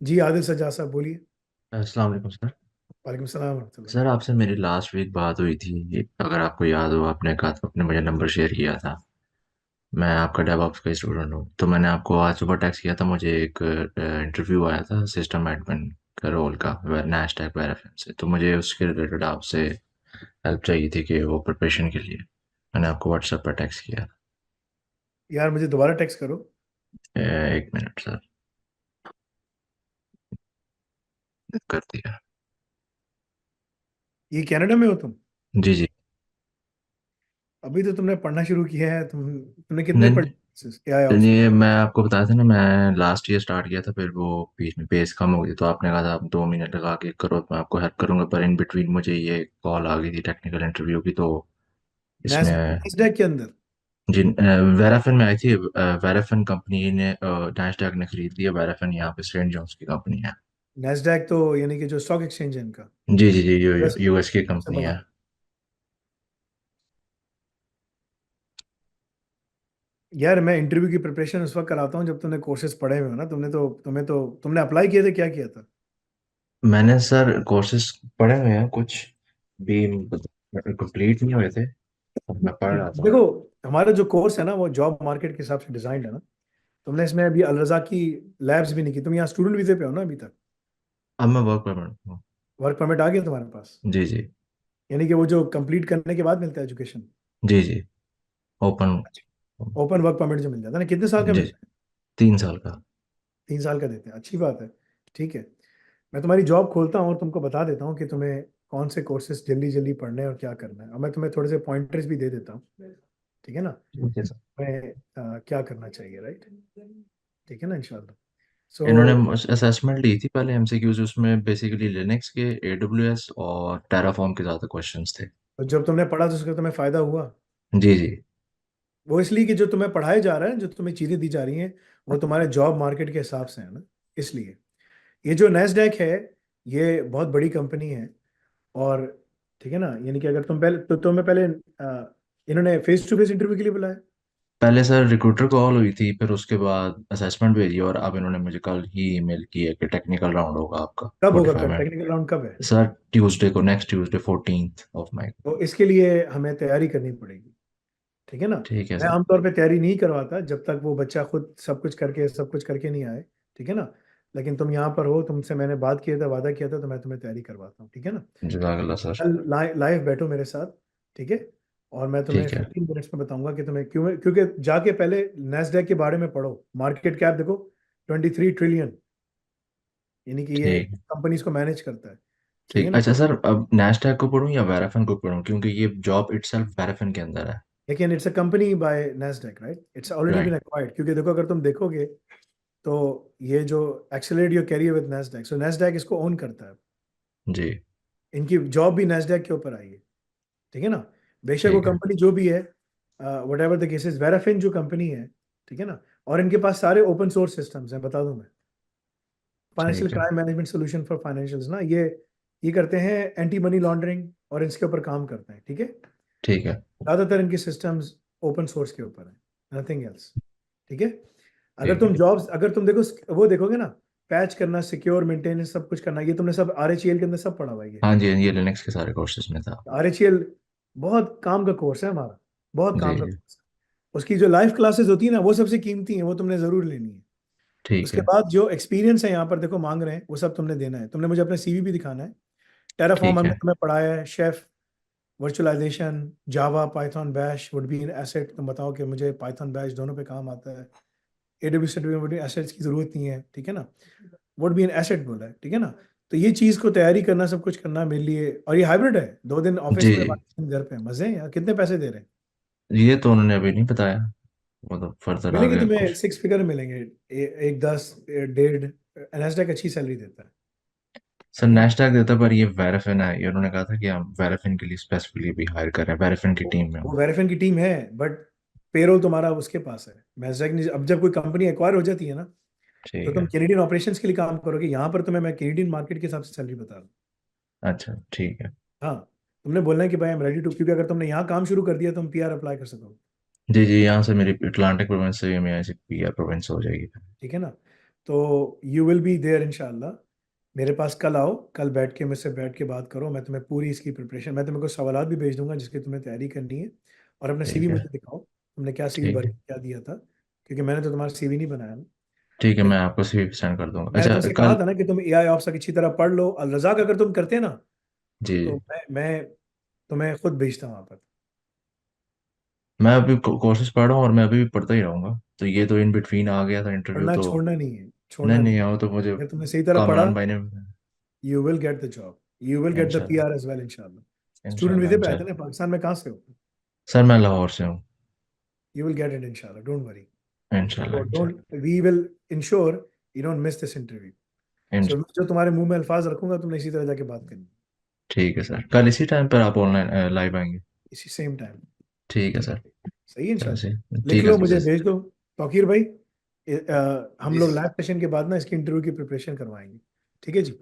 जी आदिल सज्जाद साहब बोलिए। अस्सलाम वालेकुम सर। वालेकुम सलाम वरहमतुल्लाह। सर आपसे मेरी लास्ट वीक बात हुई थी, अगर आपको याद हो आपने कहा था, आपने मुझे नंबर शेयर किया था। मैं आपका डेवऑप्स का स्टूडेंट हूँ, तो मैंने आपको आज सुबह टेक्स्ट किया था। मुझे एक इंटरव्यू आया था सिस्टम एडमिन का रोल का, नैशडेक वेराफिन से। तो मुझे उसके रिलेटेड आपसे हेल्प चाहिए थी कि वो प्रिपरेशन के लिए मैंने आपको व्हाट्सएप पर टेक्स्ट किया। यार मुझे दोबारा टेक्स्ट करो। एक मिनट सर, कर दिया। ये कनाडा में हो तुम? जी जी। अभी तो तुमने पढ़ना शुरू किया है। तुमने कितने नहीं पढ़े? क्या है नहीं, ऑप्शन? ये मैं आपको बताया था ना, मैं लास्ट ईयर स्टार्ट किया था, फिर वो बीच में पेस कम हो गई, तो आपने कहा था आप 2 महीने लगा के करो, तो मैं आपको हेल्प करूंगा। पर इन बिटवीन मुझे ये कॉल आ गई थी टेक्निकल इंटरव्यू की, तो इसमें नैस्डैक के अंदर? जिन वेराफिन में आई थी। वेराफिन कंपनी ने, नैस्डैक ने खरीद लिया वेराफिन, यहाँ पे सेंट जॉन्स की कंपनी है। नैस्डैक तो यानी कि जो स्टॉक एक्सचेंज है इनका। जी जी जी, बस यूएस की सबसे कंपनी बड़ा। है। यार मैं इंटरव्यू की प्रिपरेशन उस वक्त कराता हूँ जब तुमने कोर्सेज पढ़े हुए हो ना। तुमने अप्लाई किए थे, क्या किया था? मैंने सर कोर्सेज पढ़े हुए हैं कुछ, भी कंप्लीट नहीं हुए थे, मैं पढ़ रहा था। देखो, हमारा जो कोर्स है ना वो जॉब मार्केट के हिसाब से डिजाइंड है ना। तुमने इसमें अभी अल रजा की लैब्स भी नहीं की। तुम यहाँ स्टूडेंट वीजे पे हो ना अभी तक? अब मैं वर्क परमिट हूँ। वर्क परमिट आ गया तुम्हारे पास? जी जी। यानी कि वो जो कंप्लीट करने के बाद मिलता है एजुकेशन। जी जी। ओपन। ओपन वर्क परमिट जो मिल जाता है ना, कितने साल का जी। मिलता है? 3 साल का। 3 साल का देते हैं, अच्छी बात है। ठीक है। मैं तुम्हारी जॉब खोलता हूँ और तुमको बता देता हूँ कि तुम्हें कौन से कोर्सेज जल्दी जल्दी पढ़ने हैं और क्या करना है, और मैं तुम्हें थोड़े से पॉइंटर्स भी दे देता हूँ। ठीक है ना? ठीक है सर। मैं क्या करना चाहिए, राइट? ठीक है ना, इंशाल्लाह। सो इन्होंने असेसमेंट ली थी पहले, एमसीक्यूज, उसमें बेसिकली लिनक्स के, एडब्ल्यूएस और टेराफॉर्म के ज़्यादा क्वेश्चंस थे। जब तुमने पढ़ा तो उसका तुम्हें फायदा हुआ? जी जी। वो इसलिए कि जो तुम्हें पढ़ाया जा रहा है, जो तुम्हें चीजें दी जा रही हैं, वो तुम्हारे जॉब मार्केट के हिसाब से है ना, इसलिए। ये जो नैस्डैक है, ये बहुत बड़ी कंपनी है। और ठीक है ना, यानी कि अगर तुम्हें पहले इन्होंने फेस टू फेस इंटरव्यू के लिए बुलाया? पहले सर रिक्रूटर कॉल हुई थी, फिर उसके बाद असेसमेंट भेजी, और अब इन्होंने मुझे कल ही ईमेल की है कि टेक्निकल राउंड होगा आपका कब फोर्टी होगा? फाइव कब मिनट टेक्निकल राउंड कब है? सर, ट्यूसडे को, next Tuesday 14th of May. तो इसके लिए हमें तैयारी करनी पड़ेगी। ठीक है ना? ठीक है मैं सर। आमतौर पे तैयारी नहीं करवाता जब तक वो बच्चा खुद सब कुछ करके नहीं आए। ठीक है ना? लेकिन तुम यहाँ पर हो, तुमसे मैंने बात किया था, वादा किया था, तो मैं तुम्हें तैयारी करवाता हूँ। ठीक है ना? जज़ाकल्लाह सर। कल लाइव बैठो मेरे साथ। ठीक है? और मैं तुम्हें ठीक है। 15 मिनट्स में बताऊंगा कि तुम्हें क्यों, क्योंकि जाके पहले नेस्डैक के बारे में पढ़ो। मार्केट कैप देखो, 23 ट्रिलियन। यानी कि ये ठीक। कंपनीज को मैनेज करता है। ठीक है ठीक, ना? अच्छा सर, अब नैशटैग को पढूं या वेराफिन को पढूं, क्योंकि ये जॉब इटसेल्फ वेराफिन के अंदर है। लेकिन it's a company by Nasdaq, right? It's already been right. Acquired. क्योंकि देखो, अगर तुम देखोगे तो ये जो accelerate your career with Nasdaq, so Nasdaq इसको ओन करता है। जी। इनकी जॉब भी नेस्डैक के ऊपर आई है। ठीक है ना? बेशक वो ठीक है। कंपनी जो भी है, वट एवर द केसेस, वेराफिन जो कंपनी है, ठीक है ना, और इनके पास सारे ओपन सोर्स सिस्टम्स हैं, बता दूं मैं। फाइनेंशियल ठीक है। Crime management solution for financials ना, ये करते हैं एंटी मनी लॉन्ड्रिंग, और इसके ऊपर काम करते हैं। ठीक है? ठीक है। ज़्यादातर इनके सिस्टम्स ओपन सोर्स के ऊपर है, नथिंग एल्स। ठीक है? ठीक है। अगर तुम देखो, वो देखोगे ना, पैच करना, सिक्योर मेंटेनेंस, सब कुछ करना, ये तुमने सब RHEL के अंदर सब पढ़ा हुआ है ये। हाँ जी, ये लिनक्स के सारे कोर्सेज में था। RHEL बहुत काम का कोर्स है हमारा, बहुत जी काम का जी। कोर्स है। उसकी जो लाइव क्लासेस होती है ना, वो सबसे कीमती है, वो तुमने जरूर लेनी है। ठीक उसके है। बाद जो एक्सपीरियंस है यहाँ पर देखो मांग रहे हैं, वो सब तुमने देना है। तुमने मुझे अपना CV भी दिखाना है। टेराफॉर्म ठीक हमने है। तुम्हें पढ़ाया है, Chef, virtualisation, Java, Python, Bash would be in asset. तुम बताओ कि मुझे पाइथन बैश दोनों पे काम आता है। AWS एसेट्स की जरूरत नहीं है। ठीक है ना? वुड बी एन एसेट बोला है। ठीक है ना? तो ये चीज को तैयारी करना, सब कुछ करना मेरे लिए। और ये हाइब्रिड है, 2 दिन जी ऑफिस में, जी, 5 दिन घर पे। मजे हैं यार। कितने पैसे दे रहे हैं? ये तो उन्होंने अभी नहीं बताया, वो तो फर्दर आ मिलेंगे गया तुम्हें, कुछ। 6 फिगर मिलेंगे। एक 10, डेढ़। NASDAQ अच्छी सैलरी देता है। सर ठीक है ना? नैशटैग देता, पर ये वेराफिन है, ये उन्होंने कहा था कि हम वेराफिन के लिए स्पेसिफिकली भी हायर कर रहे हैं, वेराफिन की टीम में वो हूँ। वेरिफिन की टीम है, बट पेरोल तुम्हारा उसके पास है। NASDAQ ने, अब जब कोई कंपनी एक्वायर हो जाती है ना, तो ठीक तुम है। कैनेडियन ऑपरेशंस के लिए काम करोगे। यहाँ पर तुम्हें मैं कैनेडियन मार्केट के हिसाब से सैलरी बता रहा हूँ। अच्छा ठीक है। हाँ। तुमने बोलना है कि भाई आई एम रेडी टू, क्योंकि अगर तुमने यहाँ काम शुरू कर दिया, तुम PR अप्लाई कर सकोगे। जी जी, यहाँ से मेरी अटलांटिक प्रोविंस से मैं ऐसे पीआर प्रोविंस हो जाएगी। ठीक है ना? तो यू विल बी देयर इंशाल्लाह। मेरे पास कल आओ, कल बैठ के मुझसे बैठ के बात करो, मैं तुम्हें पूरी इसकी प्रिपरेशन, मैं तुम्हें कुछ सवालात भी भेज दूंगा जिसकी तुम्हें तैयारी करनी है। और अपना सीवी ठीक है। मुझे दिखाओ, तुमने क्या सीवी ठीक भर है। के क्या दिया था, क्योंकि मैंने तो तुम्हारा सीवी नहीं बनाया ना। ठीक है, मैं लेकिन आपको CV सेंड कर दूंगा। मैंने अच्छा तुमसे कहा कल। था ना कि तुम एआई ऑप्स अच्छी तरह पढ़ लो, अल रज़ाक अगर तुम करते ना जी। तो मैं तुम्हें खुद भेजता वहां पर। मैं अभी कोर्सेज पढ़ रहा हूँ और मैं अभी भी पढ़ता ही रहूंगा, तो ये तो इन बिटवीन आ गया था इंटरव्यू पढ़ना तो। छोड़ना नहीं है, नहीं छोड़ना नहीं। नहीं आओ तो मुझे अगर तुमने सही तरह पढ़ा, कामरान भाई ने। You will get the job, you will get the इंशाल्लाह। पीआर एज वेल इंशाल्लाह। स्टूडेंट इंशाल्लाह वीजे पे आए थे इंशाल्लाह। ना, पाकिस्तान में कहाँ से हो? सर मैं लाहौर से हूँ। You will get it inshallah. Don't worry. इंशाल्लाह So don't. इंशाल्लाह। We will ensure you don't miss this interview. So इंश- जो तुम्हारे मुंह में अल्फाज रखूंगा तुमने इसी तरह जाके बात करनी, ठीक है सर, कल इसी टाइम पर आप ऑनलाइन लाइव आएंगे? इसी सेम टाइम। ठीक है सर। सही है चलो इंशाल्लाह। सही, लिख ठीक है लो, मुझे सर। भेज दो। तौकीर भाई, हम जी लोग सर। लाइव सेशन के बाद ना इसकी इंटरव्यू की प्रिपरेशन करवाएंगे। ठीक है जी।